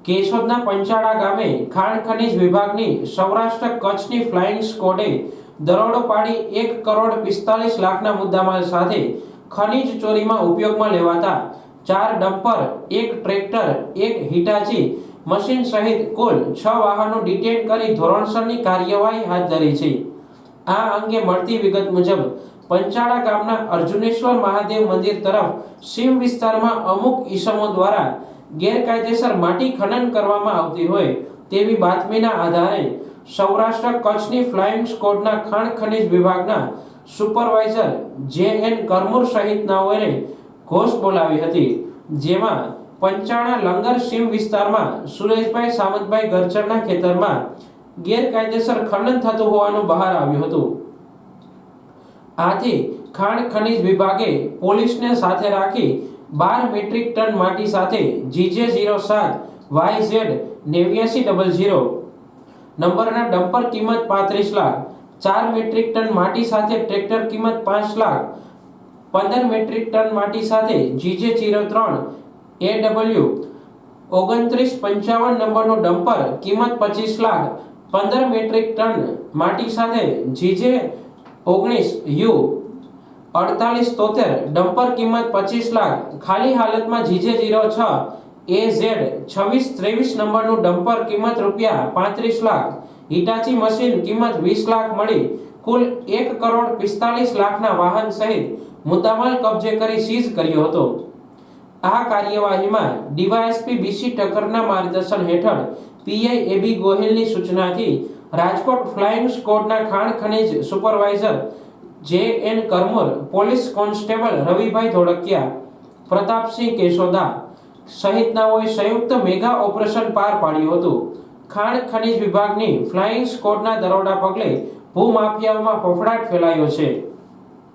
કેશોદના પંચાળા ગામે ખાણ ખનીજ વિભાગની સૌરાષ્ટ્ર કચ્છની ફ્લાઇંગ સ્કોડે દરોડો પાડી 1,45,00,000ના મુદ્દામાલ સાથે ખનીજ ચોરીમાં ઉપયોગમાં લેવાતા 4 ડમ્પર, 1 ટ્રેક્ટર, 1 હિટાચી મશીન સહિત કુલ 6 વાહનો ડિટેન કરી ધોરણસરની કાર્યવાહી હાથ ધરી છે। આ અંગે મળતી વિગત મુજબ પંચાળા ગામના અર્જુનેશ્વર મહાદેવ મંદિર તરફ સીમ વિસ્તારમાં અમુક ઈસમો દ્વારા ગેરકાયદેસર માટી ખનન કરવામાં આવતી હોય તેવી બાતમીના આધારે સૌરાષ્ટ્ર કચ્છની ફ્લાઇંગ સ્કોડના ખાણ ખનીજ વિભાગના સુપરવાઇઝર જે.એન. કરમુર સહિતનાઓએ ઘોષ બોલાવી હતી, જેમાં પંચાળા લંગર સીમ વિસ્તારમાં સુરેશભાઈ સામતભાઈ ગરચરના ખેતરમાં ગેરકાયદેસર ખનન થતું હોવાનું બહાર આવ્યું હતું। આથી ખાણ ખનીજ વિભાગે પોલીસને સાથે રાખી 12 મેટ્રિક ટન માટી સાથે GJ07 YZ 8900 નંબરના ડમ્પર કિંમત 35 લાખ, 4 મેટ્રિક ટન માટી સાથે ટ્રેક્ટર કિંમત 5 લાખ, 15 મેટ્રિક ટન માટી સાથે GJ03 AW 2955 નંબરનો ડમ્પર કિંમત 25 લાખ, 15 મેટ્રિક ટન માટી સાથે GJ19U 4873 ડમ્પર કિંમત 25 લાખ, ખાલી હાલતમાં GJ06 AZ 2623 નંબરનું ડમ્પર કિંમત ₹35 લાખ, હિટાચી મશીન કિંમત 20 લાખ મળી કુલ 1,45,00,000ના વાહન સહિત મુદ્દામાલ કબજે કરી સીઝ કર્યો હતો। આ કાર્યવાહીમાં ડીવાયએસપી બીસી ઠક્કરના માર્ગદર્શન હેઠળ પીઆઈ એબી ગોહિલની સૂચનાથી રાજકોટ ફ્લાઇંગ સ્કોડના ખાણ ખનીજ સુપરવાઇઝર જે.એન. કરમુર, પોલીસ કોન્સ્ટેબલ રવિભાઈ ધોળકિયા, પ્રતાપસિંહ કેશોદા સહિતનાઓએ સંયુક્ત મેગા ઓપરેશન પાર પાડ્યું હતું। ખાણ ખનીજ વિભાગની ફ્લાઇંગ સ્કોડના દરોડા પગલે ભૂમાફિયાઓમાં ફફડાટ ફેલાયો છે।